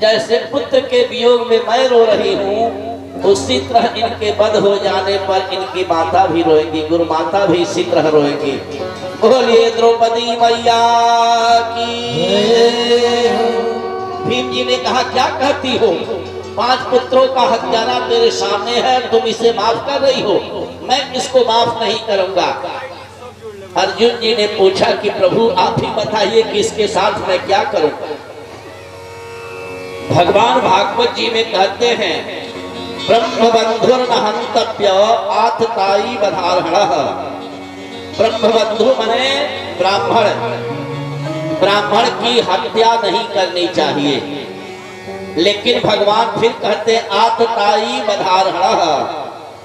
जैसे पुत्र के वियोग में मैं रो रही हूँ, उसी तरह इनके वध हो जाने पर इनकी माता भी रोएगी, गुरु माता भी इसी तरह रोएगी। बोलिए द्रौपदी मैया की। भीम जी ने कहा क्या कहती हो, 5 पुत्रों का हत्यारा तेरे सामने है, तुम इसे माफ कर रही हो, मैं इसको माफ नहीं करूंगा। अर्जुन जी ने पूछा कि प्रभु आप ही बताइए कि इसके साथ मैं क्या करूं। भगवान भागवत जी में कहते हैं ब्रह्मबंधुर न हंतव्य आतताई बधारहणः। ब्रह्मबंधु माने ब्राह्मण, ब्राह्मण की हत्या नहीं करनी चाहिए। लेकिन भगवान फिर कहते आतताई बधारहणः,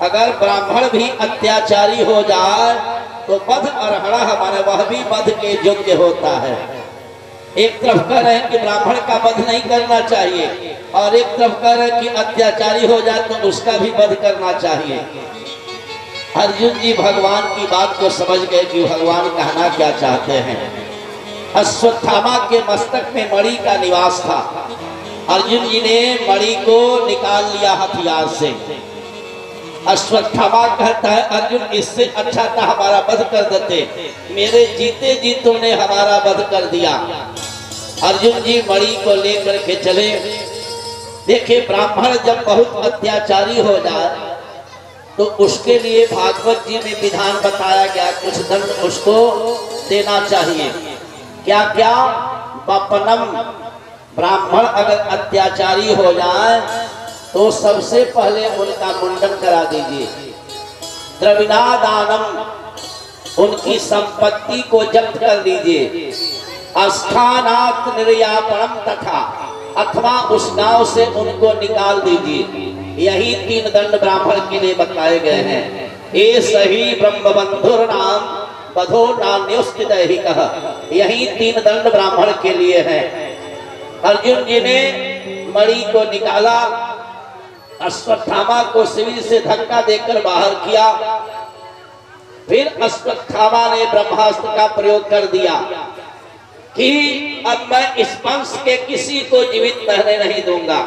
अगर ब्राह्मण भी अत्याचारी हो जाए तो वध अर्हणः माने वह भी वध के योग्य होता है। एक तरफ कह रहे हैं कि ब्राह्मण का वध नहीं करना चाहिए और एक तरफ कह रहे हैं कि अत्याचारी हो जाए तो उसका भी वध करना चाहिए। अर्जुन जी भगवान की बात को समझ गए कि भगवान कहना क्या चाहते हैं। अश्वत्थामा के मस्तक में मणि का निवास था। अर्जुन जी ने मणि को निकाल लिया हथियार से। अश्वत्थामा कहता है अर्जुन इससे अच्छा था हमारा वध कर देते, मेरे जीते जी तुमने हमारा वध कर दिया। अर्जुन जी मणि को लेकर के चले। देखे ब्राह्मण जब बहुत अत्याचारी हो जाए तो उसके लिए भागवत जी में विधान बताया गया, कुछ दंड उसको देना चाहिए। क्या क्या? बपनम, ब्राह्मण अगर अत्याचारी हो जाए तो सबसे पहले उनका मुंडन करा दीजिए। द्रविणादानम, उनकी संपत्ति को जब्त कर दीजिए। स्थानात् निर्यापणम तथा, अथवा उस गांव से उनको निकाल दीजिए। यही 3 दंड ब्राह्मण के लिए बताए गए हैं। ये सही ब्रह्मबंधुर नाम बधो नान्योस्ति दैहिकः, यही 3 दंड ब्राह्मण के लिए है। अर्जुन जी ने मणि को निकाला, अश्वत्थामा को शिविर से धक्का देकर बाहर किया। फिर अश्वत्थामा ने ब्रह्मास्त्र का प्रयोग कर दिया कि अब मैं इस वंश के किसी को जीवित रहने नहीं दूंगा।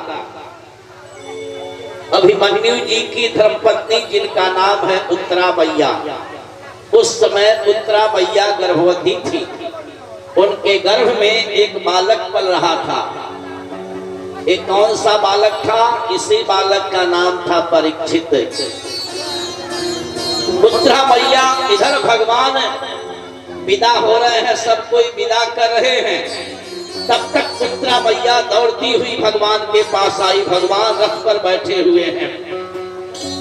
अभिमन्यु जी की धर्मपत्नी जिनका नाम है उत्तरा मैया, उस समय उत्तरा मैया गर्भवती थी। उनके गर्भ में एक बालक पल रहा था। एक कौन सा बालक था? इसी बालक का नाम था परीक्षित। उत्तरा मैया, इधर भगवान विदा हो रहे हैं, सब कोई विदा कर रहे हैं, तब तक उत्तरा मैया दौड़ती हुई भगवान के पास आई। भगवान रथ पर बैठे हुए हैं।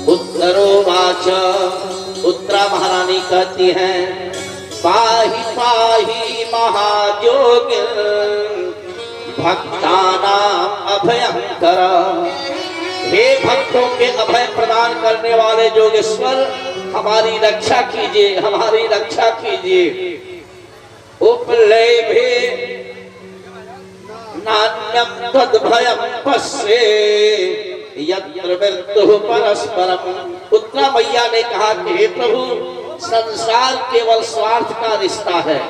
उत्तरोवाच, उत्तरा महारानी कहती हैं पाहि पाहि महाजोगिन भक्तानाम अभयंकर। हे भक्तों के अभय प्रदान करने वाले जोगेश्वर, हमारी रक्षा कीजिए, हमारी रक्षा कीजिए। उपलेभे नान्यम तद्भयम पश्ये यत्र मृत्युः परस्परम। उत्तरा मैया ने कहा कि हे प्रभु, संसार केवल स्वार्थ का रिश्ता है,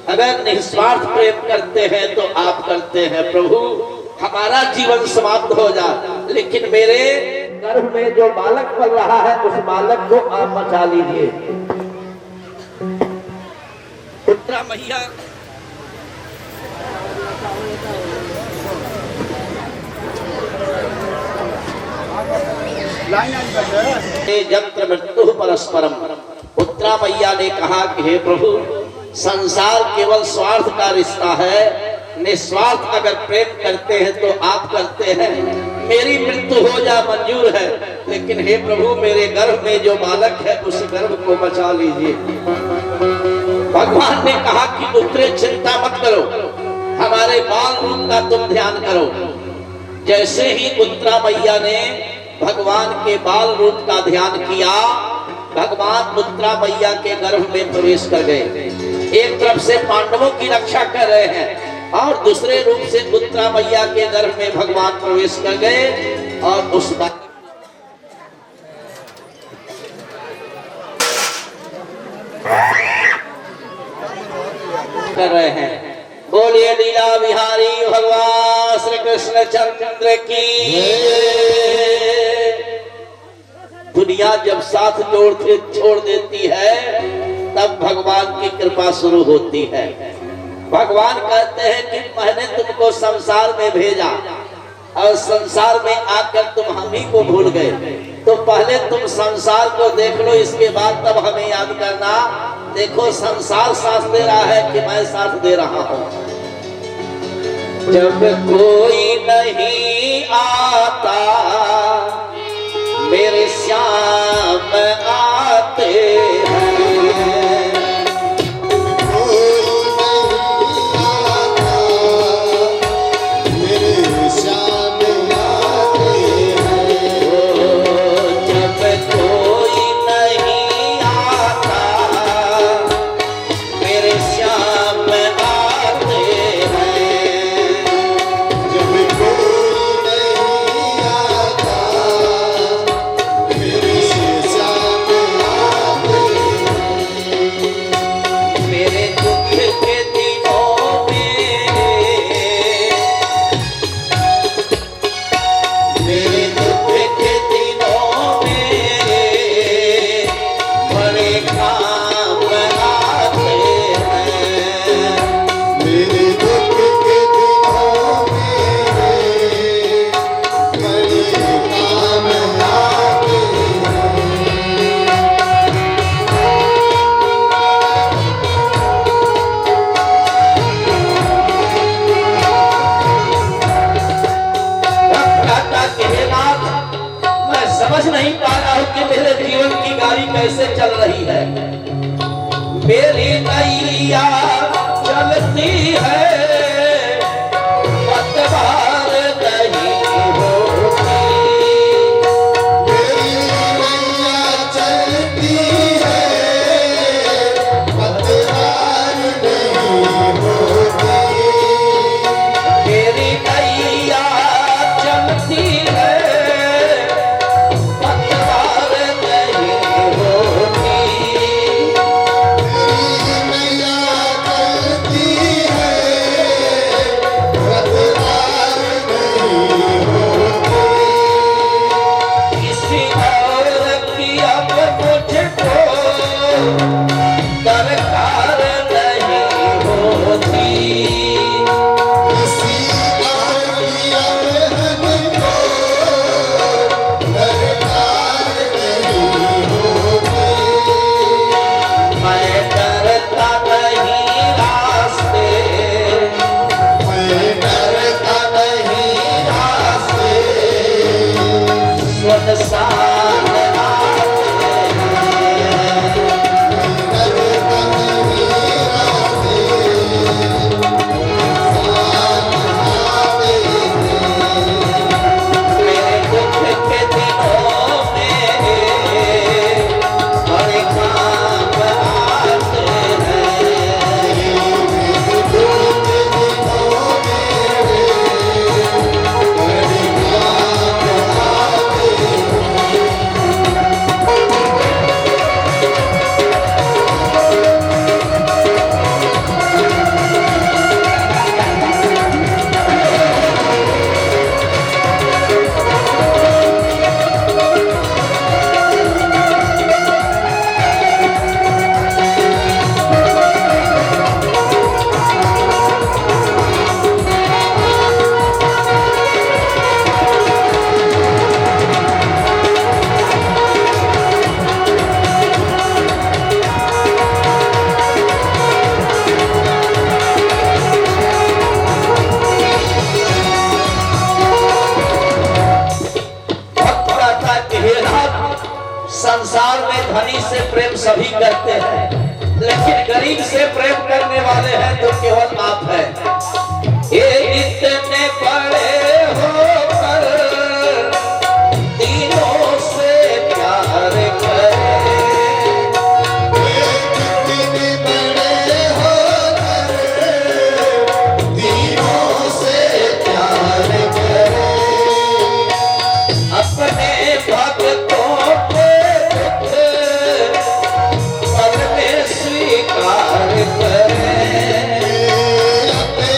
अगर निस्वार्थ प्रेम करते हैं तो आप करते हैं। प्रभु हमारा जीवन समाप्त हो जाए, लेकिन मेरे गर्भ में जो बालक पल रहा है उस बालक को आप बचा लीजिए। उत्तरा मैया यत्र मृत्यु परस्परम। उत्तरा मैया ने कहा कि हे प्रभु, संसार केवल स्वार्थ का रिश्ता है, निस्वार्थ अगर प्रेम करते हैं तो आप करते हैं। मेरी मृत्यु हो जा मंजूर है, लेकिन हे प्रभु मेरे गर्भ में जो बालक है उस गर्भ को बचा लीजिए। भगवान ने कहा कि उत्तरे चिंता मत करो, हमारे बाल रूप का तुम ध्यान करो। जैसे ही उत्तरा मैया ने भगवान के बाल रूप का ध्यान किया, भगवान उत्तरा मैया के गर्भ में प्रवेश कर गए। एक तरफ से पांडवों की रक्षा कर रहे हैं और दूसरे रूप से उत्तरा मैया के गर्भ में भगवान प्रवेश कर गए और उस कर रहे हैं। बोलिए लीला बिहारी भगवान श्री कृष्ण चंद्र की। दुनिया जब साथ छोड़ देती है तब भगवान की कृपा शुरू होती है। भगवान कहते हैं कि मैंने तुमको संसार में भेजा और संसार में आकर तुम हम ही को भूल गए, तो पहले तुम संसार को देख लो, इसके बाद तब हमें याद करना। देखो संसार साथ दे रहा है कि मैं साथ दे रहा हूं। जब कोई नहीं आता मेरे श्याम आते हैं, समझ नहीं पा रहा हूं कि मेरे जीवन की गाड़ी कैसे चल रही है। मेरी नैया चलती है पतवार नहीं होती, मेरी नैया चलती है पतवार नहीं होती, मेरी नैया चलती है संसार में धनी से प्रेम सभी करते हैं, लेकिन गरीब से प्रेम करने वाले हैं तो केवल आप हैं। ये इतने बड़े होकर तीनों से प्यार करें, इतने बड़े होकर तीनों से प्यार करें, अपने भक्तों स्वीकार करें, अपने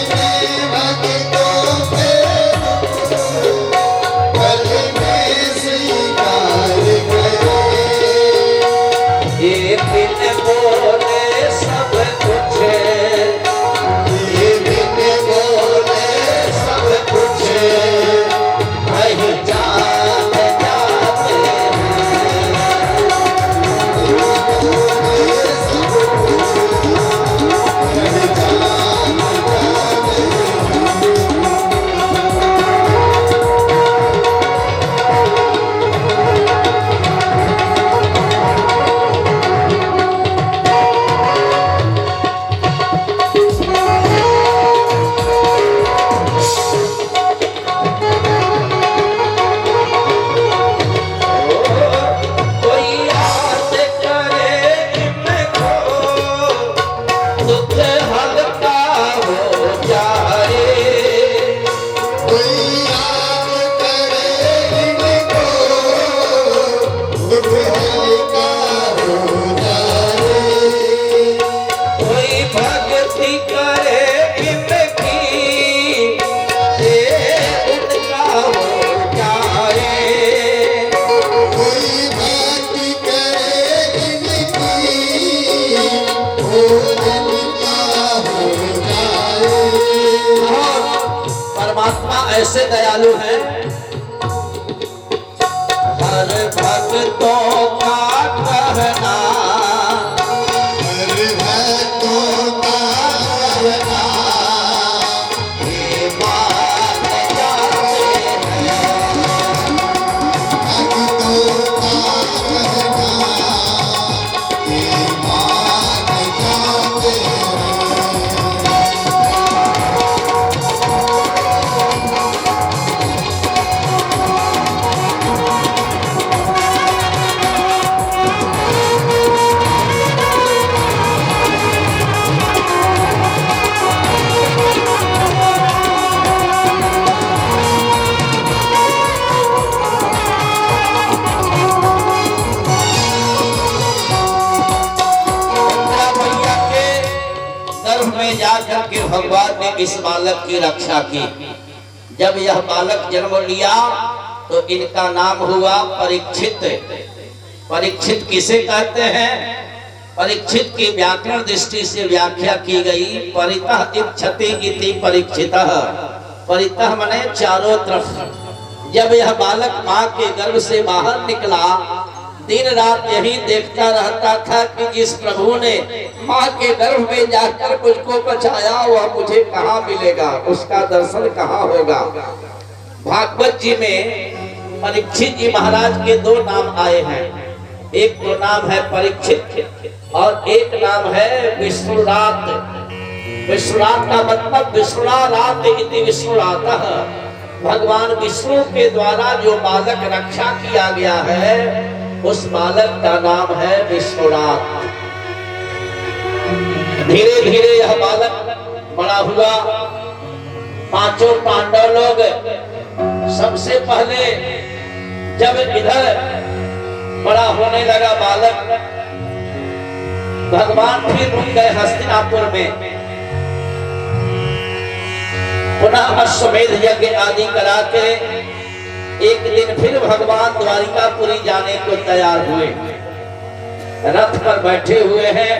ब्रह्मा ऐसे दयालु हैं, हर भक्तों का कहना हर भक्तों का कहना ये मान जाते हैं। भक्तों का कहना ये मान जाते हैं। इंदिरा मैया के गर्भ में जाकर के भगवान ने इस बालक की रक्षा की। जब यह बालक जन्म लिया तो इनका नाम हुआ परीक्षित। परीक्षित किसे कहते हैं? परीक्षित की व्याकरण दृष्टि से व्याख्या की गई, परितः इच्छति इति परीक्षितः। परितः माने चारों तरफ। जब यह बालक माँ के गर्भ से बाहर निकला, दिन रात यही देखता रहता था कि जिस प्रभु ने माँ के गर्भ में जाकर मुझको बचाया वह मुझे कहाँ मिलेगा, उसका दर्शन कहाँ होगा। भागवत जी में परीक्षित जी महाराज के दो नाम आए हैं। एक तो नाम है परीक्षित और एक नाम है विष्णुरात। विष्णुरात का मतलब विष्णुरात इति विष्णुरातः। भगवान विष्णु के द्वारा जो बालक रक्षा किया गया है उस बालक का नाम है विष्णुरात। धीरे धीरे यह बालक बड़ा हुआ। पांचों पांडव लोग सबसे पहले जब इधर बड़ा होने लगा बालक, भगवान फिर रुक गए हस्तिनापुर में। पुनः अश्वमेध यज्ञ आदि करा के एक दिन फिर भगवान द्वारिकापुरी जाने को तैयार हुए। रथ पर बैठे हुए हैं,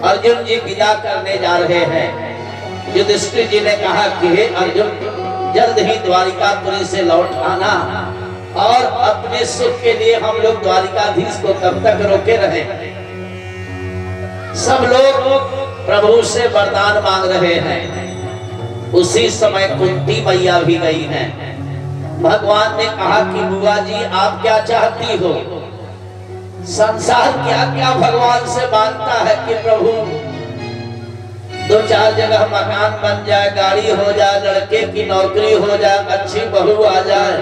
अर्जुन जी विदा करने जा रहे हैं। युधिष्ठिर जी ने कहा कि हे अर्जुन, जल्द ही द्वारिकापुरी से लौट आना और अपने सुख के लिए हम लोग द्वारिकाधीश को कब तक रोके रहे। सब लोग प्रभु से वरदान मांग रहे हैं। उसी समय कुंती मैया भी गई हैं। भगवान ने कहा कि बुआ जी आप क्या चाहती हो? संसार क्या क्या भगवान से मांगता है कि प्रभु दो चार जगह मकान बन जाए, गाड़ी हो जाए, लड़के की नौकरी हो जाए, अच्छी बहू आ जाए।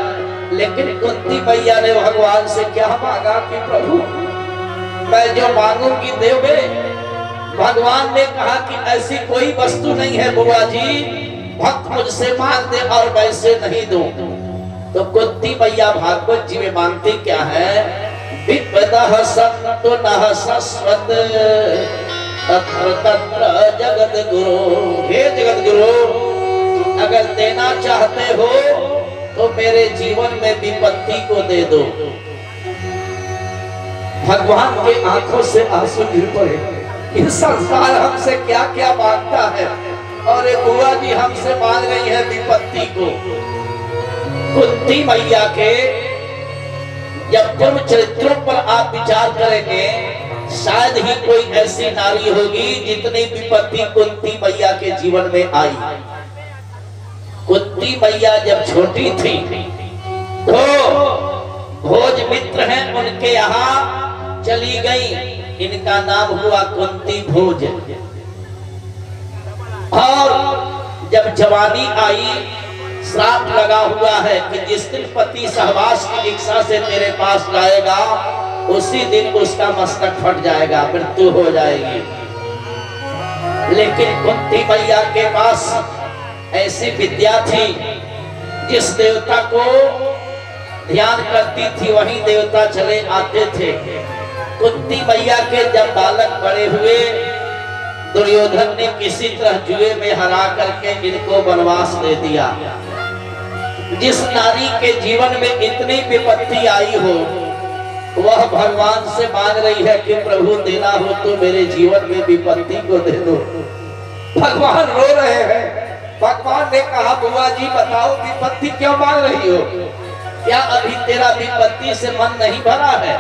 लेकिन कुंती मैया ने भगवान से क्या मांगा कि प्रभु मैं जो मांगूंगी दोगे। भगवान ने कहा कि ऐसी कोई वस्तु नहीं है बुआ जी, भक्त मुझसे मांग दे और वैसे नहीं दूं। तो कुंती मैया भागवत जी में मांगते क्या है? विपदः सन्तु नः शश्वत तत्र तत्र जगत गुरु। हे जगत गुरु, अगर देना चाहते हो तो मेरे जीवन में विपत्ति को दे दो। भगवान के आंखों से आंसू गिर पड़े। इस संसार हमसे क्या क्या मांगता है और एक बुआ जी हमसे मांग रही है विपत्ति को। कुंती मैया के जब पूर्व चरित्रों पर आप विचार करेंगे, शायद ही कोई ऐसी नारी होगी जितनी विपत्ति कुंती मैया के जीवन में आई। कुंती मैया जब छोटी थी तो भोज मित्र हैं उनके यहाँ चली गई। इनका नाम हुआ कुंती भोज। और जब जवानी आई, श्राप लगा हुआ है कि जिस दिन पति सहवास की इच्छा से तेरे पास लाएगा उसी दिन उसका मस्तक फट जाएगा, मृत्यु हो जाएगी। लेकिन कुंती मैया के पास ऐसी विद्या थी, जिस देवता को ध्यान करती थी वही देवता चले आते थे। कुंती मैया के जब बालक बड़े हुए, दुर्योधन ने किसी तरह जुए में हरा करके इनको वनवास दे दिया। जिस नारी के जीवन में इतनी विपत्ति आई हो, वह भगवान से मांग रही है कि प्रभु देना हो तो मेरे जीवन में विपत्ति को दे दो। भगवान रो रहे हैं भगवान ने कहा बुआ जी बताओ विपत्ति क्यों मांग रही हो, क्या अभी तेरा विपत्ति से मन नहीं भरा है?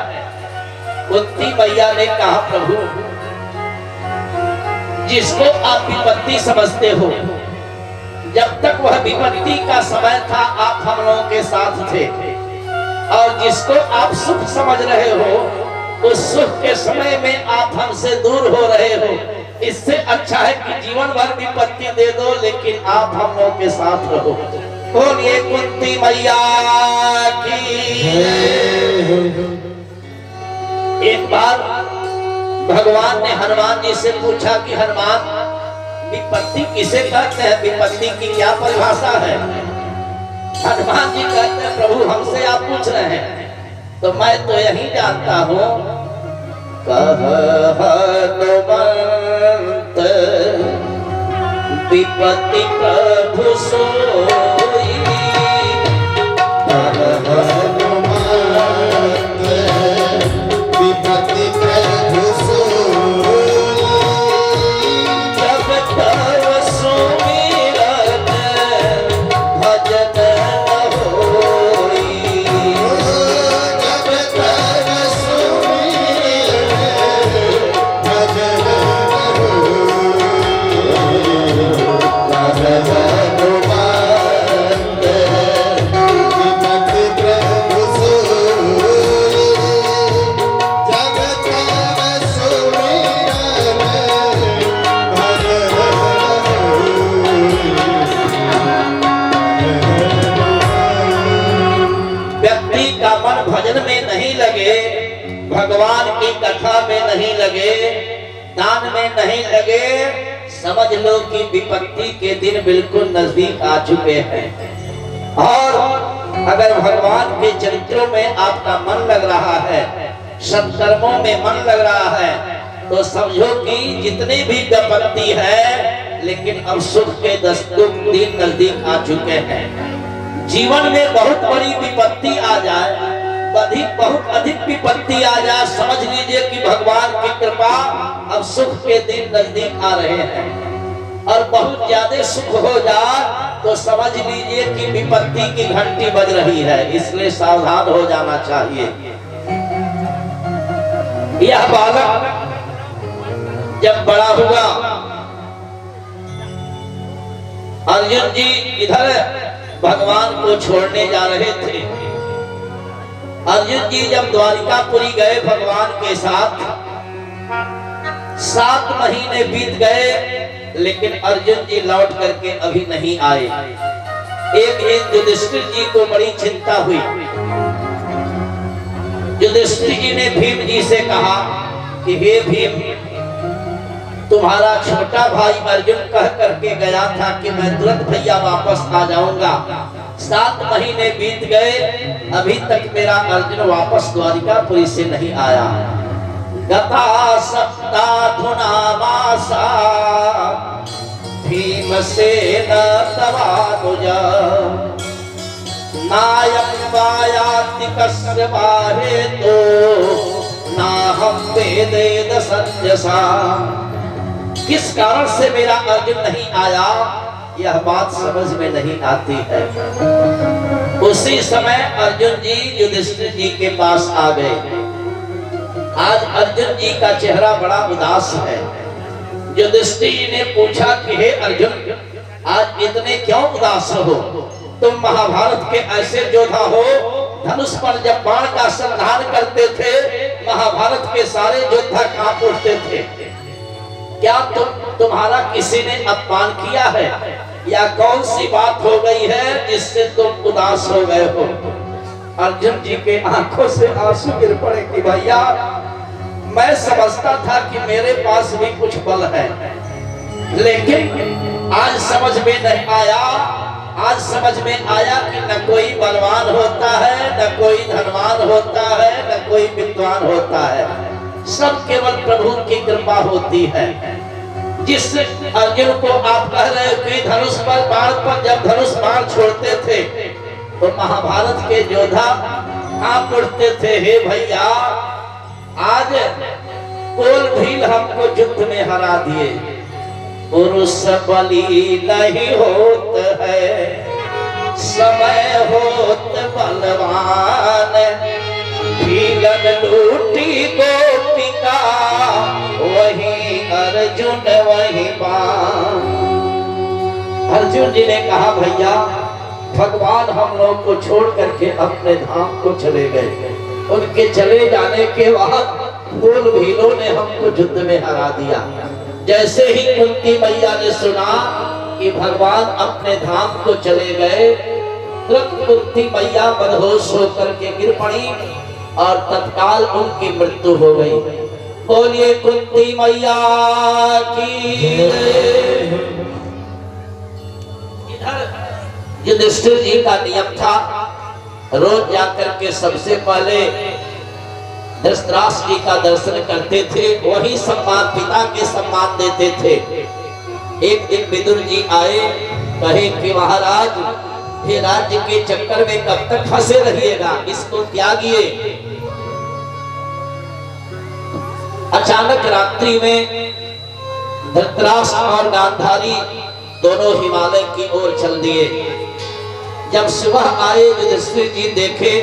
कुंती मैया ने कहा प्रभु जिसको आप विपत्ति समझते हो, जब तक वह विपत्ति का समय था आप हम लोगों के साथ थे, और जिसको आप सुख समझ रहे हो उस सुख के समय में आप हमसे दूर हो रहे हो। इससे अच्छा है कि जीवन भर विपत्ति दे दो लेकिन आप हम लोगों के साथ रहो। बोलिए कुंती मैया की। एक बार भगवान ने हनुमान जी से पूछा कि हनुमान विपत्ति किसे कहते हैं, विपत्ति की क्या परिभाषा है? हनुमान जी कहते हैं प्रभु हमसे आप पूछ रहे हैं तो मैं तो यही जानता हूँ। कह हनुमंत विपत्ति प्रभु सोई, कह हनुमंत विपत्ति प्रभु सोई, जब तब सुमिरन भजन होई, जब तक सुमिरन भजन व्यक्ति का मन भजन में नहीं लगे, भगवान की कथा में नहीं लगे, दान में नहीं लगे, समझ लो कि विपत्ति के दिन बिल्कुल नजदीक आ चुके हैं। और अगर भगवान के चरित्रों में आपका मन लग रहा है, सत्कर्मों में मन लग रहा है, तो समझो कि जितनी भी विपत्ति है लेकिन अब सुख के 10 दिन नजदीक आ चुके हैं। जीवन में बहुत बड़ी विपत्ति आ जाए, बहुत अधिक विपत्ति आ जाए, समझ लीजिए कि भगवान की कृपा अब सुख के दिन नजदीक आ रहे हैं। और बहुत ज्यादा सुख हो जाए तो समझ लीजिए कि विपत्ति की घंटी बज रही है, इसलिए सावधान हो जाना चाहिए। यह बालक जब बड़ा हुआ, अर्जुन जी इधर भगवान को छोड़ने जा रहे थे। अर्जुन जी जब द्वारिकापुरी गए भगवान के साथ, 7 महीने बीत गए लेकिन अर्जुन जी लौट करके अभी नहीं आए। एक दिन युधिष्ठिर जी को बड़ी चिंता हुई। युधिष्ठिर जी ने भीम जी से कहा कि हे भीम, तुम्हारा छोटा भाई अर्जुन कह करके गया था कि मैं तुरंत भैया वापस आ जाऊंगा। 7 महीने बीत गए, अभी तक मेरा अर्जुन वापस द्वारिकापुरी से नहीं आया। गता सप्ताधुना मासा भीमसेन तवानुजा, नायं वायाति कस्य बाहेतो नाहं वेदेद संजसा। किस कारण से मेरा अर्जुन नहीं आया यह बात समझ में नहीं आती है। उसी समय अर्जुन जी युधिष्ठिर जी के पास आ गए। आज अर्जुन जी का चेहरा बड़ा उदास है। युधिष्ठिर जी ने पूछा कि हे अर्जुन, आज इतने क्यों उदास हो? तुम महाभारत के ऐसे योद्धा हो, धनुष पर जब बाण का संधान करते थे महाभारत के सारे योद्धा कांप उठते थे। क्या तुम्हारा किसी ने अपमान किया है या कौन सी बात हो गई है जिससे तुम उदास हो गए हो? अर्जुन जी के आंखों से आंसू गिर पड़े कि भैया, मैं समझता था कि मेरे पास भी कुछ बल है, लेकिन आज समझ में नहीं आया। आज समझ में आया कि न कोई बलवान होता है, न कोई धनवान होता है, न कोई विद्वान होता है, सब केवल प्रभु की कृपा होती है। जिस अर्जुन को आप कह रहे हो कि धनुष पर बाण पर जब धनुष बाण छोड़ते थे तो महाभारत के योद्धा कांप उठते थे। हे भैया, आज कोल भील हमको युद्ध में हरा दिए, पुरुष बलि नहीं होत है, समय होत बलवान। भीलन लूटी गोपिका, वही अर्जुन वही बाण। अर्जुन जी ने कहा भैया भगवान हम लोग को छोड़ करके अपने धाम को चले गए। उनके चले जाने के बाद फूल भीलों ने हमको युद्ध में हरा दिया। जैसे ही कुंती मैया ने सुना कि भगवान अपने धाम को चले गए, तुरंत कुंती मैया मदहोश होकर के गिर पड़ी और तत्काल उनकी मृत्यु हो गई। बोलिए कुंती मैया की जय। इधर युधिष्ठिर जी का नियम था, रोज जाकर के सबसे पहले धृतराष्ट्र जी का दर्शन करते थे, वही सम्मान पिता के सम्मान देते थे। एक दिन विदुर जी आए, कहे कि महाराज ये राज्य के चक्कर में कब तक फंसे रहिएगा, इसको त्यागिए। अचानक रात्रि में धृतराष्ट्र और गांधारी दोनों हिमालय की ओर चल दिए। जब सुबह आए युधिष्ठिर जी देखे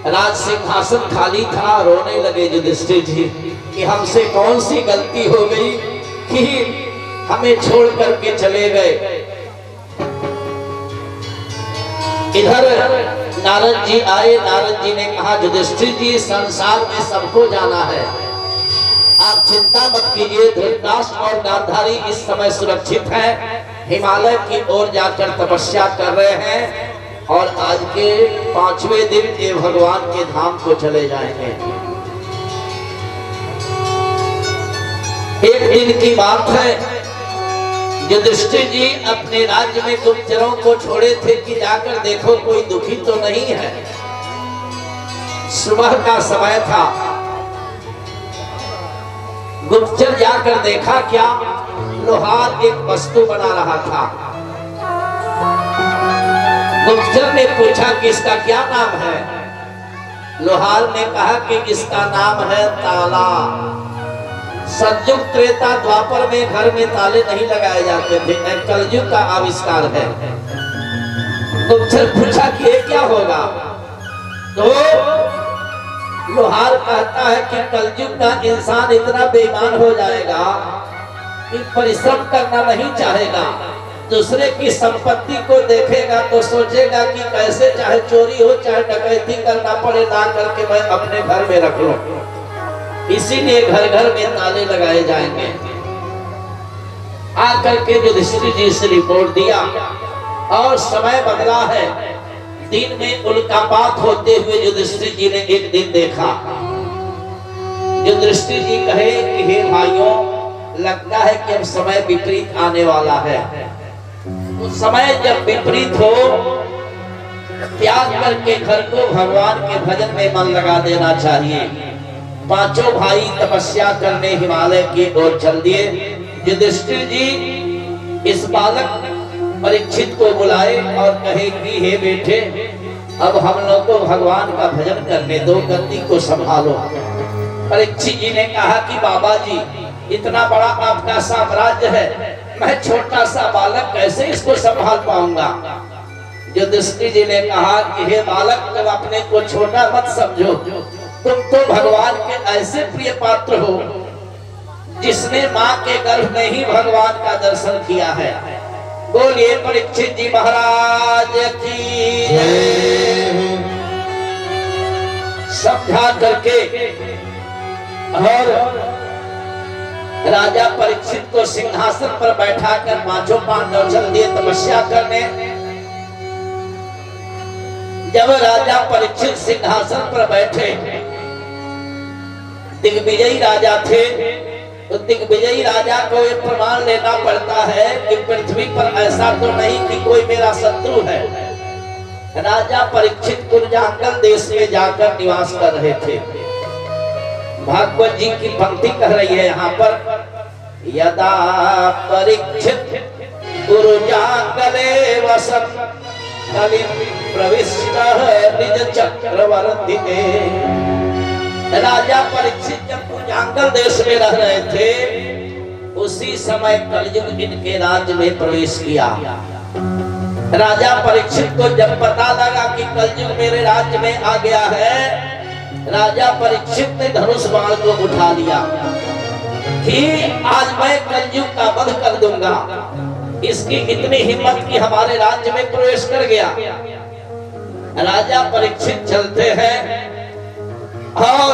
राज सिंहासन खाली था, रोने लगे युधिष्ठिर जी कि हमसे कौन सी गलती हो गई कि हमें छोड़ करके चले गए। इधर नारद जी आए, नारद जी ने कहा युधिष्ठिर जी संसार में सबको जाना है, आप चिंता मत कीजिए, धृतराष्ट्र और गांधारी इस समय सुरक्षित हैं, हिमालय की ओर जाकर तपस्या कर रहे हैं और आज के 5वें दिन ये भगवान के धाम को चले जाएंगे। एक दिन की बात है, युधिष्ठिर जी अपने राज्य में गुप्तचरों को छोड़े थे कि जाकर देखो कोई दुखी तो नहीं है। सुबह का समय था, गुप्तचर जाकर देखा क्या, लोहार एक वस्तु बना रहा था। गुप्तचर ने पूछा कि इसका क्या नाम है। लोहार ने कहा कि इसका नाम है ताला। सतयुग त्रेता द्वापर में घर में ताले नहीं लगाए जाते थे, कलयुग का आविष्कार है। गुप्तचर पूछा कि ये क्या होगा, तो लोहार कहता है कि कलयुग का इंसान इतना बेईमान हो जाएगा कि परिश्रम करना नहीं चाहेगा, दूसरे की संपत्ति को देखेगा तो सोचेगा कि कैसे चाहे चोरी हो चाहे डकैती करना पड़े ना करके मैं अपने घर में रख लूं। इसीलिए घर घर में ताले लगाए जाएंगे। आकर के युधिष्ठिर जी से रिपोर्ट दिया और समय बदला है। दिन में उल्कापात होते हुए युधिष्ठिर जी ने एक दिन देखा। युधिष्ठिर जी कहे कि हे भाइयों, लगता है कि अब समय विपरीत आने वाला है। उस समय जब विपरीत हो, त्याग करके घर को भगवान के भजन में मन लगा देना चाहिए। पांचों भाई तपस्या करने हिमालय की ओर चल दिए। युधिष्ठिर जी इस बालक परीक्षित को बुलाए और कहे कि हे बेटे, अब हम लोग को भगवान का भजन करने दो, गति को संभालो। परीक्षित जी ने कहा कि बाबा जी, इतना बड़ा आपका साम्राज्य है, मैं छोटा सा बालक कैसे इसको संभाल पाऊंगा। युधिष्ठिर जी ने कहा कि हे बालक, तुम अपने को छोटा मत समझो, तुम तो भगवान के ऐसे प्रिय पात्र हो जिसने माँ के गर्भ में ही भगवान का दर्शन किया है। बोलिए परीक्षित जी महाराज की जय। समझा करके और राजा परीक्षित को सिंहासन पर बैठाकर पांचों पांडव चल दिए तपस्या करने। जब राजा परीक्षित सिंहासन पर बैठे, दिग्विजयी राजा थे, तो दिग्विजयी राजा को एक प्रमाण लेना पड़ता है कि पृथ्वी पर ऐसा तो नहीं कि कोई मेरा शत्रु है। राजा परीक्षित कुंजांगल देश में जाकर निवास कर रहे थे। भागवत जी की पंक्ति कह रही है यहाँ पर, यदा परीक्षित कुरुजांगले वसन् कलिं प्रविष्टः निज चक्रवर्तिते। राजा परीक्षित जब कुंजांगल देश में रह रहे थे, उसी समय कलयुग इनके राज्य में प्रवेश किया। राजा परीक्षित को जब पता लगा कि कलयुग मेरे राज्य में आ गया है, राजा परीक्षित ने धनुष बाण को उठा लिया कि आज मैं कलयुग का वध कर दूंगा। इसकी इतनी हिम्मत कि हमारे राज्य में प्रवेश कर गया। राजा परीक्षित चलते हैं और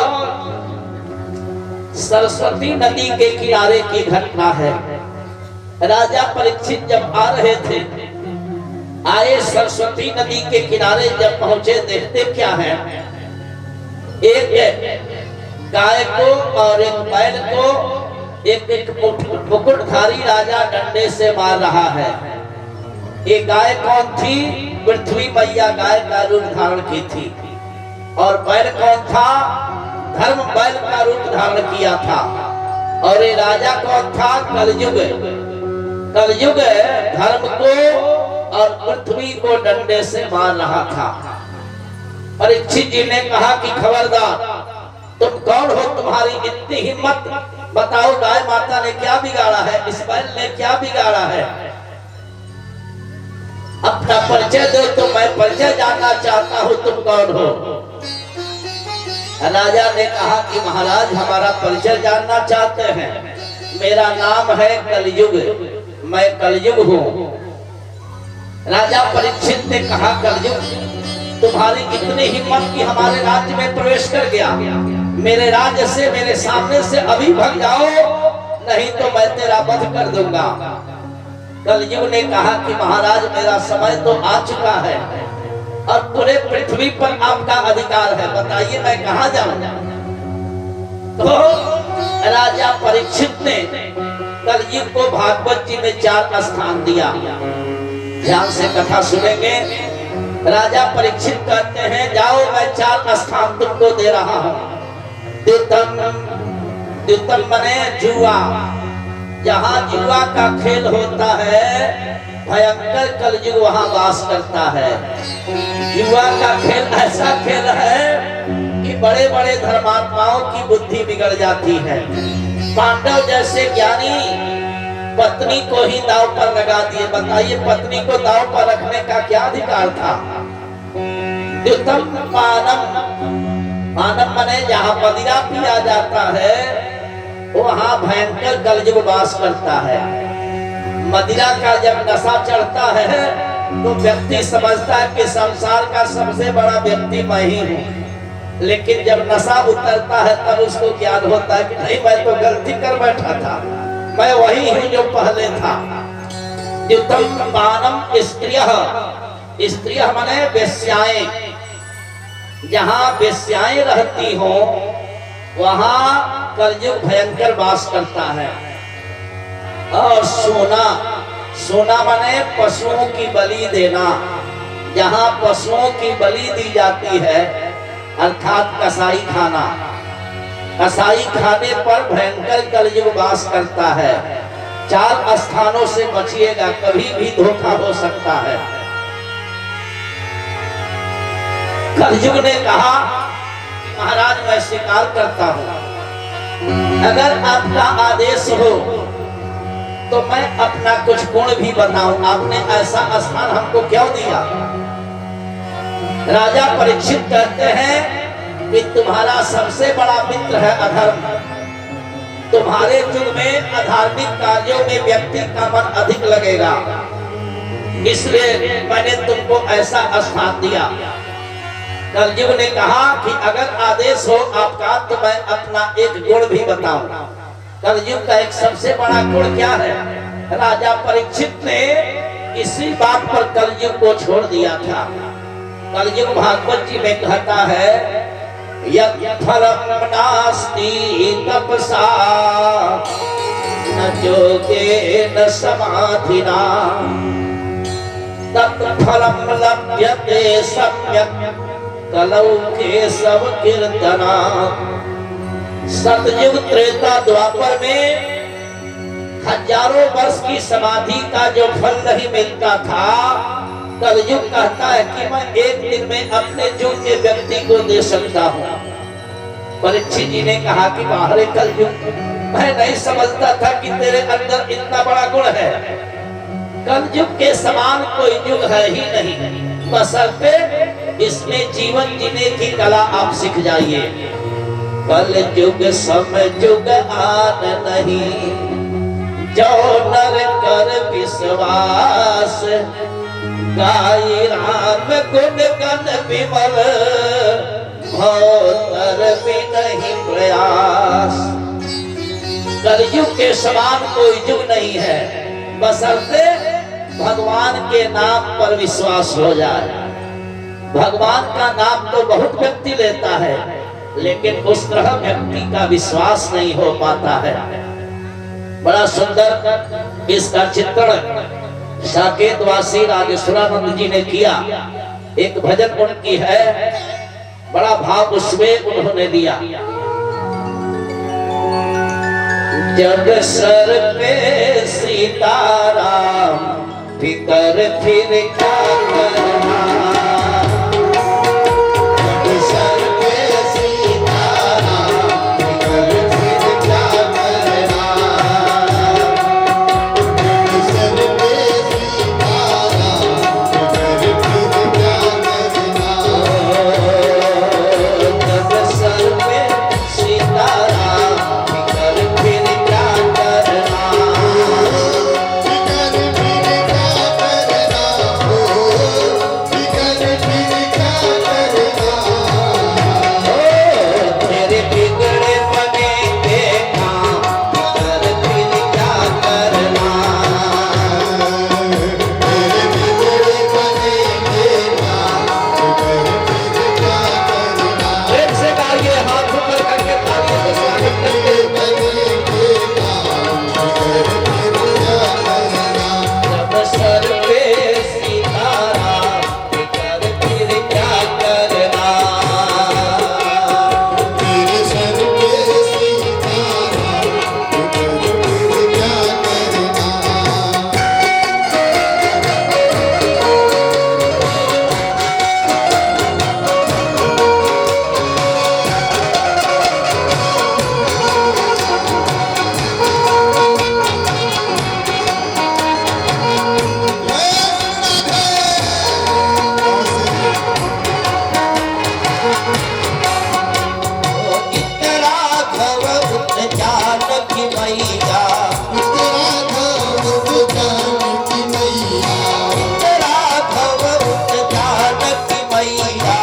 सरस्वती नदी के किनारे की घटना है। राजा परीक्षित जब आ रहे थे, आए सरस्वती नदी के किनारे जब पहुंचे, देखते क्या है, एक गाय को और एक बैल को एक मुकुटधारी राजा डंडे से मार रहा है। ये गाय कौन थी? पृथ्वी मैया गाय का रूप धारण की थी। और बैल कौन था? धर्म बैल का रूप धारण किया था। और ये राजा कौन था? कलयुग। कलयुग धर्म को और पृथ्वी को डंडे से मार रहा था। परीक्षित जी ने कहा कि खबरदार, तुम कौन हो? तुम्हारी इतनी हिम्मत? बताओ गाय माता ने क्या बिगाड़ा है? इस बैल ने क्या बिगाड़ा है? अपना परिचय दो तो मैं परिचय जानना चाहता हूँ, तुम कौन हो? राजा ने कहा कि महाराज, हमारा परिचय जानना चाहते हैं। मेरा नाम है कलयुग, मैं कलयुग हूँ। राजा परीक्षित ने कहा, कलयुग तुम्हारी इतनी हिम्मत कि हमारे राज्य में प्रवेश कर गया। मेरे राज्य से, मेरे सामने से अभी भाग जाओ, नहीं तो मैं तेरा वध कर दूंगा। कलयुग ने कहा कि महाराज, मेरा समय तो आ चुका है और पूरे पृथ्वी पर आपका अधिकार है, बताइए मैं कहाँ जाऊं? तो राजा परीक्षित ने कलयुग को भागवत जी में 4 स्थान दिया। ध्यान से कथा सुनेंगे। राजा परीक्षित कहते हैं, जाओ मैं 4 स्थान तुमको दे रहा हूँ। द्वितम बने जुआ, जहाँ जुआ का खेल होता है, भयंकर कलयुग वहाँ वास करता है। जुआ का खेल ऐसा खेल है कि बड़े बड़े धर्मात्माओं की बुद्धि बिगड़ जाती है। पांडव जैसे ज्ञानी पत्नी को ही दांव पर लगा दिए। बताइए, पत्नी को दांव पर रखने का क्या अधिकार था? द्वितम पानम, पानम मने जहाँ मदिरा पिया जाता है, वहाँ भयंकर कलयुग वास करता है। मदिरा का जब नशा चढ़ता है तो व्यक्ति समझता है कि संसार का सबसे बड़ा व्यक्ति मैं ही हूँ। लेकिन जब नशा उतरता है तब उसको ज्ञान होता है कि नहीं, मैं तो गलती कर बैठा था, मैं वही हूँ जो पहले था। द्वितम पानम स्त्रियः, स्त्रियः माने वेश्याएं। जहाँ वेश्याएं रहती हो वहाँ कलयुग भयंकर वास करता है। और सोना, सोना माने पशुओं की बलि देना। जहाँ पशुओं की बलि दी जाती है, अर्थात कसाई खाना, कसाई खाने पर भयंकर कलयुग वास करता है। 4 स्थानों से बचिएगा, कभी भी धोखा हो सकता है। कलयुग ने कहा, महाराज मैं स्वीकार करता हूँ, अगर आपका आदेश हो तो मैं अपना कुछ गुण भी बताऊं। आपने ऐसा स्थान हमको क्यों दिया? राजा परीक्षित कहते हैं कि तुम्हारा सबसे बड़ा मित्र है अधर्म। तुम्हारे युग में अधार्मिक कार्यों में व्यक्ति का मन अधिक लगेगा, इसलिए मैंने तुमको ऐसा स्थान दिया। कलयुग ने कहा कि अगर आदेश हो आपका तो मैं अपना एक गुण भी बताऊं। कलयुग का एक सबसे बड़ा गुण क्या है? राजा परीक्षित ने इसी बात पर कलयुग को छोड़ दिया था। कलयुग भागवत जी में कहता है, यत् फलं नास्ति तपसा न योगेन समाधिना तत् फलं लभ्यते सम्यक् कलौ केशव कीर्तना। सतयुग त्रेता द्वापर में हजारों वर्ष की समाधि का जो फल नहीं मिलता था, कलयुग कहता है कि मैं एक दिन में अपने युग के व्यक्ति को दे सकता हूँ। परीक्षित जी ने कहा कि बाहर कलयुग मैं नहीं समझता था कि तेरे अंदर इतना बड़ा गुण है। कलयुग के समान कोई युग है ही नहीं, बशर्ते इसमें जीवन जीने की कला आप सीख जाइए। कल युग सम युग आन नहीं, जो नर कर विश्वास, गाई राम गुण गण विमल, भोतर भी नहीं प्रयास। कलयुग के समान कोई युग नहीं है, बशर्ते भगवान के नाम पर विश्वास हो जाए। भगवान का नाम तो बहुत व्यक्ति लेता है, लेकिन उस तरह व्यक्ति का विश्वास नहीं हो पाता है। बड़ा सुंदर इसका चित्रण साकेतवासी राजेश्वरानंद जी ने किया। एक भजन उनकी है, बड़ा भाव उसमें उन्होंने दिया। जब सर पे सीताराम, फिकर फिर क्या करना। जब सर पे सीताराम, फिकर फिर क्या करना। जब सर पे सीताराम, फिकर फिर क्या करना। जब सर पे सीताराम, फिकर फिर क्या करना। फिकर फिर क्या करना हो, फिकर फिर क्या करना। तेरे बिगड़े बने के काम, फिकर फिर क्या करना। तेरे बिगड़े बने के काम, फिकर फिर क्या करना। प्रेम से गाइए, हाथ ऊपर करके तालियों से स्वागत तेरे करते। बने के काम, फिकर फिर क्या करना। जब सर पे सीताराम, फिकर फिर क्या करना। तेरे सर पे सीताराम, फिकर फिर क्या करना। इतना घव जानकी मैया, तेरा घव जानकी मैया, इतना घव जानकी मैया,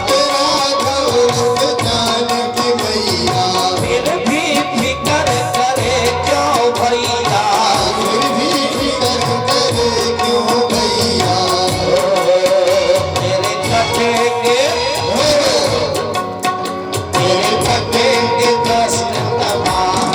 तेरा घव जानकी मैया। फिर भी फिकर करे क्यों भैया। फिर भी फिकर करे क्यों भैया। तेरे कटेंगे, तेरे कटेंगे कष्ट तमाम।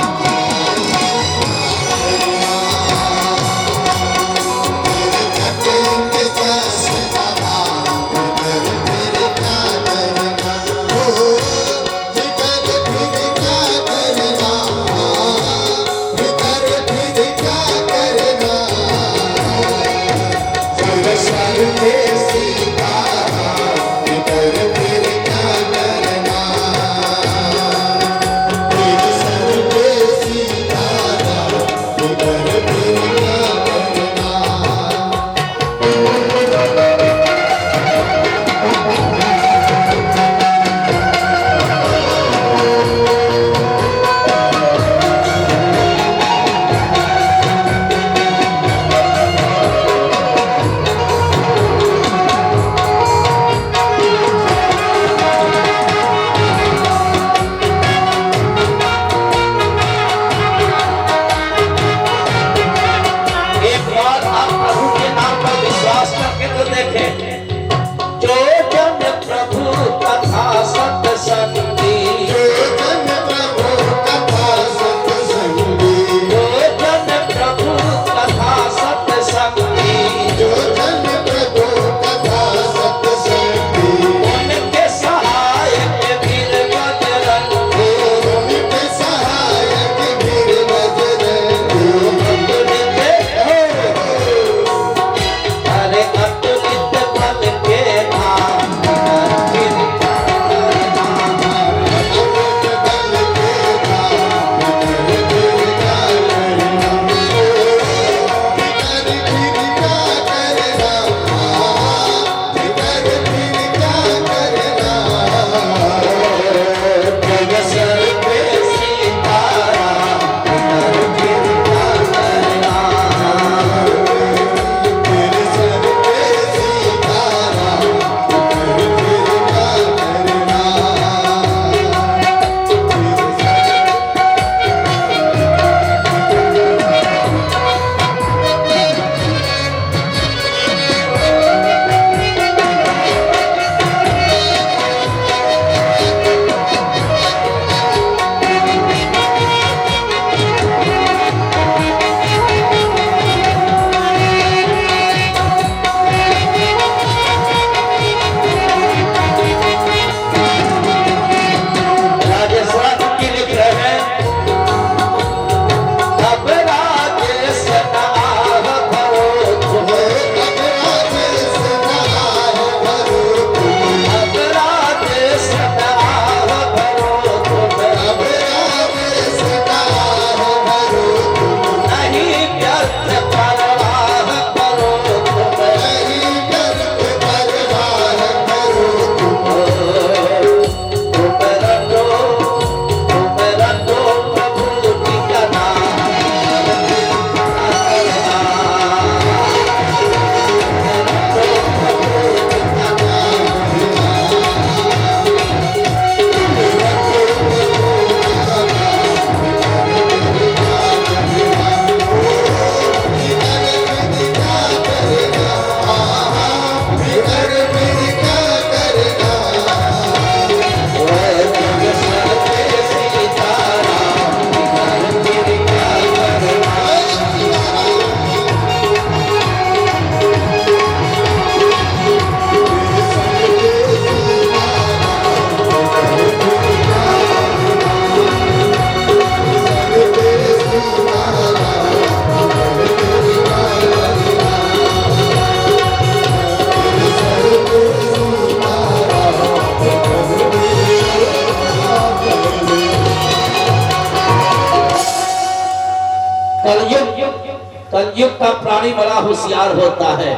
कलयुग का प्राणी बड़ा होशियार होता है।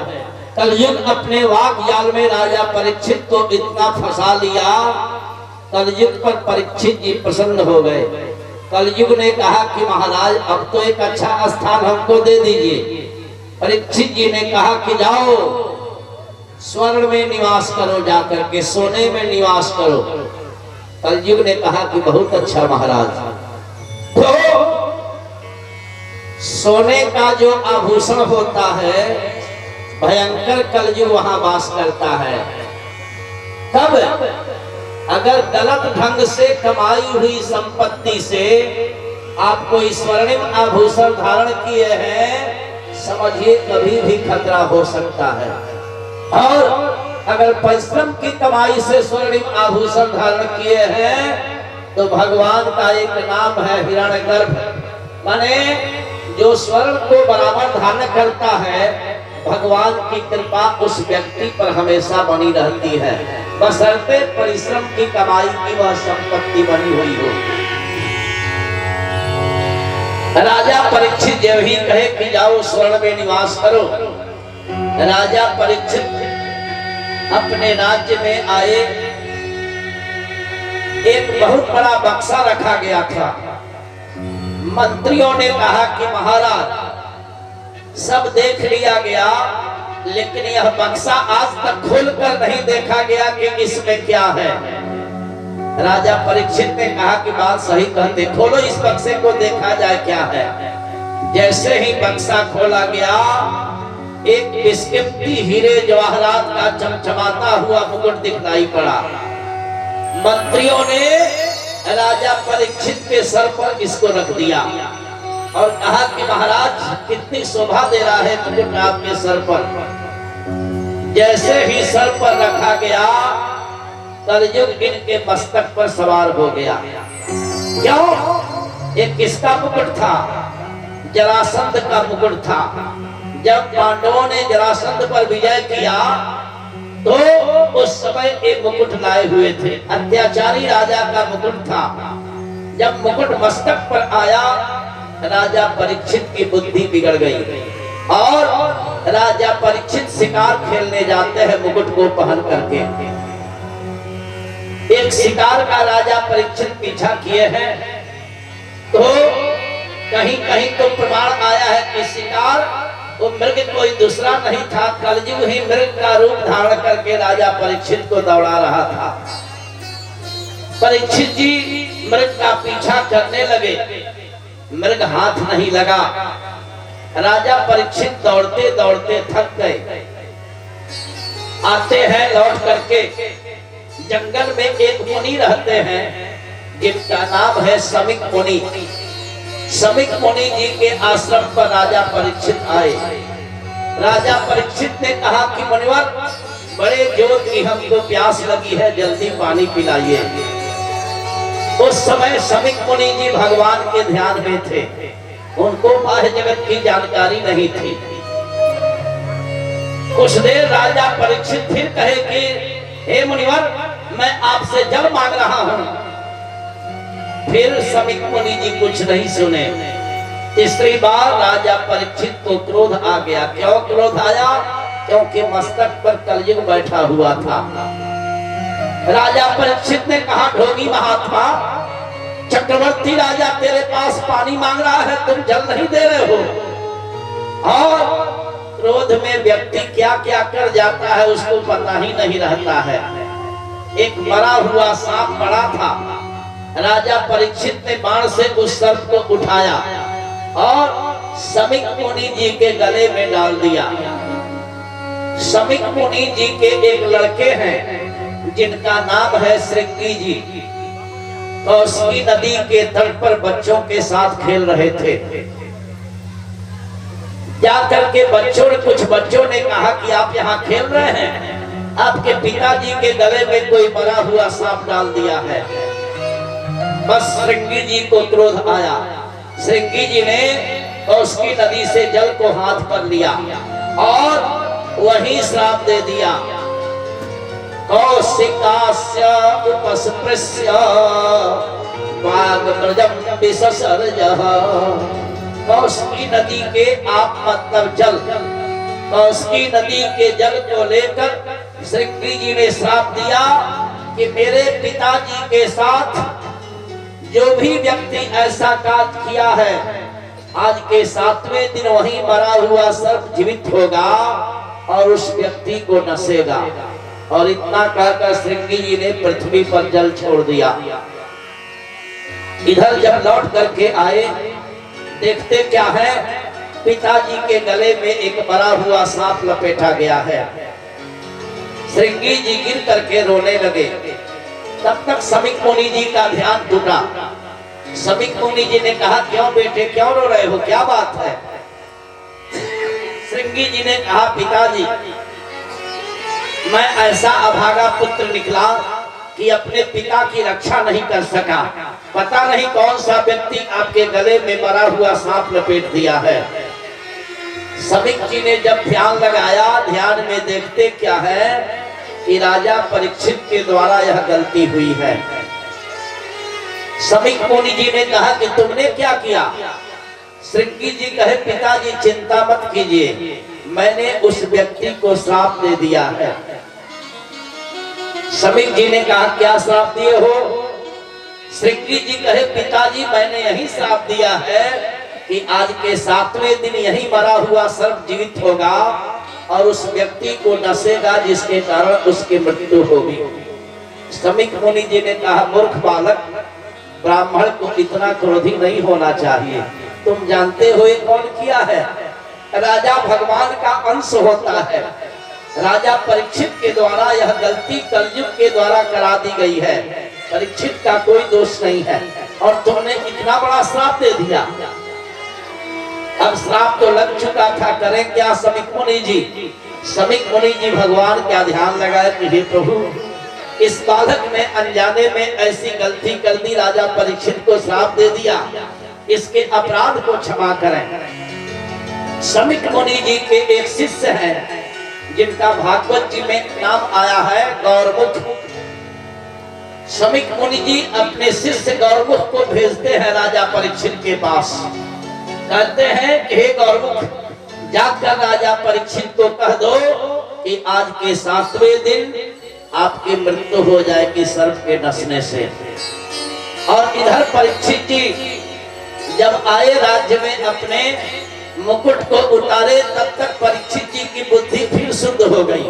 कलयुग अपने वाक जाल में राजा परीक्षित को इतना फंसा लिया, कलयुग पर परीक्षित जी प्रसन्न हो गए। कलयुग ने कहा कि महाराज अब तो एक अच्छा स्थान हमको दे दीजिए। परीक्षित जी ने कहा कि जाओ स्वर्ण में निवास करो, जाकर के सोने में निवास करो। कलयुग ने कहा कि बहुत अच्छा महाराज। तो सोने का जो आभूषण होता है भयंकर कलयुग वहां वास करता है। तब अगर गलत ढंग से कमाई हुई संपत्ति से आप कोई स्वर्णिम आभूषण धारण किए हैं, समझिए कभी भी खतरा हो सकता है। और अगर परिश्रम की कमाई से स्वर्णिम आभूषण धारण किए हैं तो भगवान का एक नाम है हिरण्यगर्भ, माने जो स्वर्ण को बराबर धारण करता है, भगवान की कृपा उस व्यक्ति पर हमेशा बनी रहती है, बशर्ते परिश्रम की कमाई की वह संपत्ति बनी हुई हो। राजा परीक्षित जब ही कहे कि जाओ स्वर्ण में निवास करो, राजा परीक्षित अपने राज्य में आए। एक बहुत बड़ा बक्सा रखा गया था। मंत्रियों ने कहा कि महाराज सब देख लिया गया, लेकिन यह बक्सा आज तक खोलकर नहीं देखा गया कि इसमें क्या है। राजा परीक्षित ने कहा कि बात सही कहते, खोलो इस बक्से को देखा जाए क्या है। जैसे ही बक्सा खोला गया, एक बेशकीमती हीरे जवाहरात का चमचमाता हुआ मुकुट दिखलाई पड़ा। मंत्रियों ने राजा परीक्षित के सर पर इसको रख दिया और कहा कि महाराज कितनी शोभा दे रहा है मुकुट आपके सर पर। जैसे ही सर पर रखा गया, कलयुग इनके मस्तक पर सवार हो गया। क्यों? ये किसका मुकुट था? जरासंध का मुकुट था। जब पांडवों ने जरासंध पर विजय किया तो उस समय एक मुकुट लाए हुए थे, अत्याचारी राजा का मुकुट था। जब मुकुट मस्तक पर आया, राजा परीक्षित की बुद्धि बिगड़ गई और राजा परीक्षित शिकार खेलने जाते हैं मुकुट को पहन करके। एक शिकार का राजा परीक्षित पीछा किए हैं, तो कहीं कहीं तो प्रमाण आया है कि शिकार वो मृग कोई दूसरा नहीं था, कलयुग ही मृग का रूप धारण करके राजा परीक्षित को दौड़ा रहा था। परीक्षित जी मृग का पीछा करने लगे, मृग हाथ नहीं लगा। राजा परीक्षित दौड़ते दौड़ते थक गए। आते हैं लौट करके, जंगल में एक मुनि रहते हैं जिनका नाम है समिक मुनि। समिक मुनि जी के आश्रम पर राजा परीक्षित आए। राजा परीक्षित ने कहा कि मुनिवर, बड़े जोर की हमको प्यास लगी है, जल्दी पानी पिलाइए। उस समय समिक मुनि जी भगवान के ध्यान में थे, उनको बाह्य जगत की जानकारी नहीं थी। कुछ देर राजा परीक्षित फिर कहे कि हे मुनिवर, मैं आपसे जल मांग रहा हूं। फिर समिक मुनि जी कुछ नहीं सुने। तीसरी बार राजा परीक्षित को क्रोध आ गया। क्यों क्रोध आया? क्योंकि मस्तक पर कलयुग बैठा हुआ था। राजा परीक्षित ने कहा, ढोंगी महात्मा, चक्रवर्ती राजा तेरे पास पानी मांग रहा है, तुम जल नहीं दे रहे हो। और क्रोध में व्यक्ति क्या क्या कर जाता है उसको पता ही नहीं रहता है। एक मरा हुआ सांप पड़ा था। राजा परीक्षित ने बाण से उस सर्प को उठाया और समिक मुनि जी के गले में डाल दिया। समिक मुनि जी के एक लड़के हैं जिनका नाम है श्रृंगी जी, कौशिकी नदी के तट पर बच्चों के साथ खेल रहे थे। जाकर के कुछ बच्चों ने कहा कि आप यहाँ खेल रहे हैं, आपके पिताजी के गले में कोई मरा हुआ सांप डाल दिया है। बस श्रृंगी जी को क्रोध आया। श्रृंगी जी ने कौशिकी नदी से जल को हाथ पर लिया और वही श्राप दे दिया, कौशिकास्य उपस्पृश्य वाग्व्रजं विससर्जः कौशकी नदी के आप मतलब जल, कौशकी नदी के जल को लेकर श्रृंगी जी ने श्राप दिया कि मेरे पिताजी के साथ जो भी व्यक्ति ऐसा काज किया है, आज के 7वें दिन वही मरा हुआ सर्प जीवित होगा और उस व्यक्ति को नसेगा। और इतना कहकर श्रृंगी जी ने पृथ्वी पर जल छोड़ दिया। इधर जब लौट करके आए, देखते क्या है, पिताजी के गले में एक मरा हुआ सांप लपेटा गया है। श्रृंगी जी गिर करके रोने लगे। तब तक समीक मुनि जी का ध्यान टूटा। समीक मुनि जी ने कहा, क्यों बेटे, क्यों रो रहे हो, क्या बात है? श्रृंगी जी ने कहा, पिताजी, मैं ऐसा अभागा पुत्र निकला कि अपने पिता की रक्षा नहीं कर सका। पता नहीं कौन सा व्यक्ति आपके गले में मरा हुआ सांप लपेट दिया है। समीक जी ने जब ध्यान लगाया, ध्यान में देखते क्या है कि राजा परीक्षित के द्वारा यह गलती हुई है। समीक मुनि जी ने कहा कि तुमने क्या किया? श्रृंगी जी कहे, पिताजी चिंता मत कीजिए, मैंने उस व्यक्ति को श्राप दे दिया है। समीक जी ने कहा, क्या श्राप दिए हो? श्रृंगी जी कहे, पिताजी मैंने यही श्राप दिया है कि आज के 7वें दिन यही मरा हुआ सर्प जीवित होगा और उस व्यक्ति को नसेगा, जिसके कारण उसकी मृत्यु होगी। समीक मुनि जी ने कहा, मूर्ख बालक, ब्राह्मण को इतना क्रोधी नहीं होना चाहिए। तुम जानते हो ये कौन किया है? राजा भगवान का अंश होता है। राजा परीक्षित के द्वारा यह गलती कलयुग के द्वारा करा दी गई है। परीक्षित का कोई दोष नहीं है और तुमने इतना बड़ा श्राप दे दिया। अब श्राप तो लग चुका था, करें क्या समीक मुनि जी? समीक मुनि जी भगवान क्या ध्यान लगाए कि हे प्रभु, इस बालक ने अनजाने में ऐसी गलती कर दी, राजा परीक्षित को श्राप दे दिया, इसके अपराध को क्षमा करें। समीक मुनि जी के एक शिष्य हैं जिनका भागवत जी में नाम आया है गौरमुख। समीक मुनि जी अपने शिष्य गौरमुख को भेजते हैं राजा परीक्षित के पास। कहते हैं कि हे गौरमुख, जाकर राजा परीक्षित को कह दो कि आज के 7वें दिन आपकी मृत्यु हो जाएगी सर्प के नसने से। और इधर परीक्षित जी जब आए राज्य में, अपने मुकुट को उतारे, तब तक परीक्षित जी की बुद्धि फिर शुद्ध हो गई।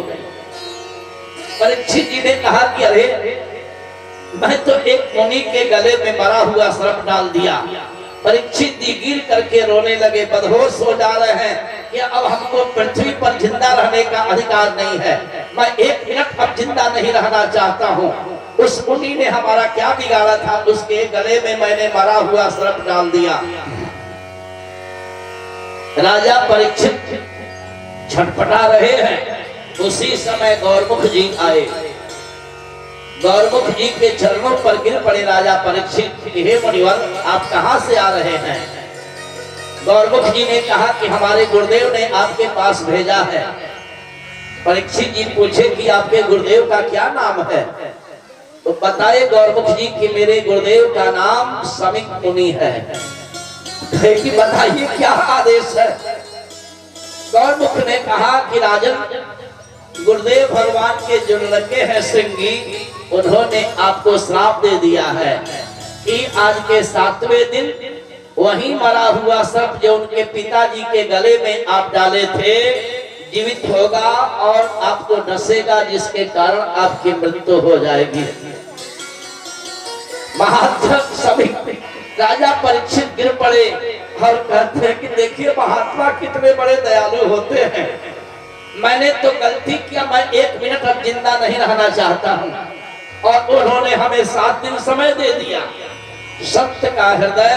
परीक्षित जी ने कहा कि अरे, मैं तो एक मुनि के गले में मरा हुआ सर्प डाल दिया। परीक्षित जी गिर करके रोने लगे, बदहोश हो जा रहे हैं कि अब हमको पृथ्वी पर जिंदा रहने का अधिकार नहीं है, मैं 1 मिनट अब जिंदा नहीं रहना चाहता हूँ। उस मुनि ने हमारा क्या बिगाड़ा था, उसके गले में मैंने मरा हुआ सर्प डाल दिया। राजा परीक्षित छटपटा रहे हैं। उसी समय गौरमुख जी आए। गौरमुख जी के चरणों पर गिर पड़े राजा परीक्षित, हे मुनिवर, आप कहां से आ रहे हैं? गौरमुख जी ने कहा कि हमारे गुरुदेव ने आपके पास भेजा है। परीक्षित जी पूछे कि आपके गुरुदेव का क्या नाम है? तो बताए गौरमुख जी कि मेरे गुरुदेव का नाम समीक मुनि है। कि बताइए क्या आदेश है? गौरमुख ने कहा कि राजन, गुरुदेव भगवान के जो लड़के हैं श्रृंगी, उन्होंने आपको श्राप दे दिया है कि आज के 7वें दिन वही मरा हुआ सर्प जो उनके पिताजी के गले में आप डाले थे जीवित होगा और आपको नसेगा, जिसके कारण आपकी मृत्यु हो जाएगी। महात्मा सभी राजा परीक्षित गिर पड़े और कहते हैं कि देखिए महात्मा कितने बड़े दयालु होते हैं, मैंने तो गलती किया, मैं 1 मिनट अब जिंदा नहीं रहना चाहता हूँ और उन्होंने हमें 7 दिन समय दे दिया। सत्य का हृदय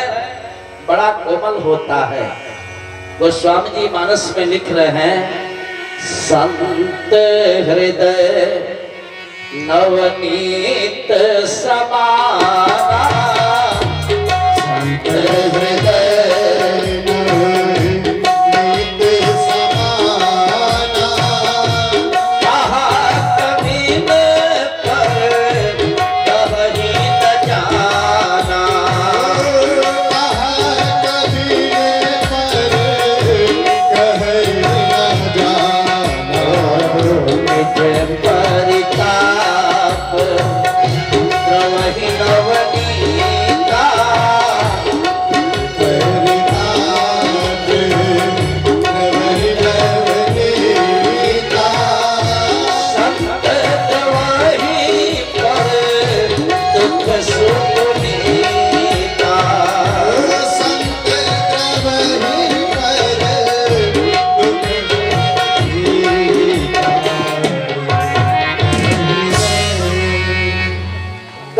बड़ा कोमल होता है। गोस्वामी जी मानस में लिख रहे हैं, संत हृदय नवनीत समाना, संत हृदय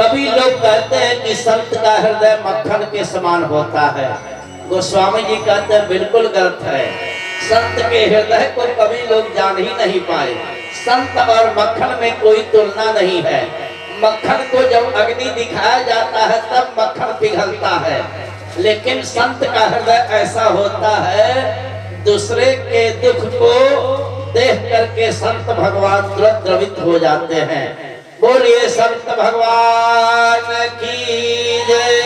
कभी लोग कहते हैं कि संत का हृदय मक्खन के समान होता है। गोस्वामी जी कहते हैं बिल्कुल गलत है। संत के हृदय को कभी लोग जान ही नहीं पाए। संत और मक्खन में कोई तुलना नहीं है। मक्खन को जब अग्नि दिखाया जाता है तब मक्खन पिघलता है, लेकिन संत का हृदय ऐसा होता है, दूसरे के दुख को देख करके संत भगवान तुरंत द्रवित हो जाते हैं। बोलिए संत भगवान की जय।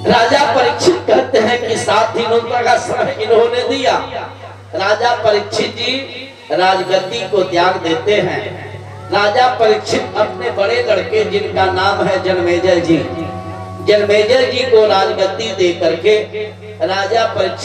राजा परीक्षित कहते हैं कि 7 दिनों का समय इन्होंने दिया। राजा परीक्षित जी राजगद्दी को त्याग देते हैं। राजा परीक्षित अपने बड़े लड़के जिनका नाम है जन्मेजय जी, जन्मेजय जी को राजगद्दी दे करके राजा परीक्षित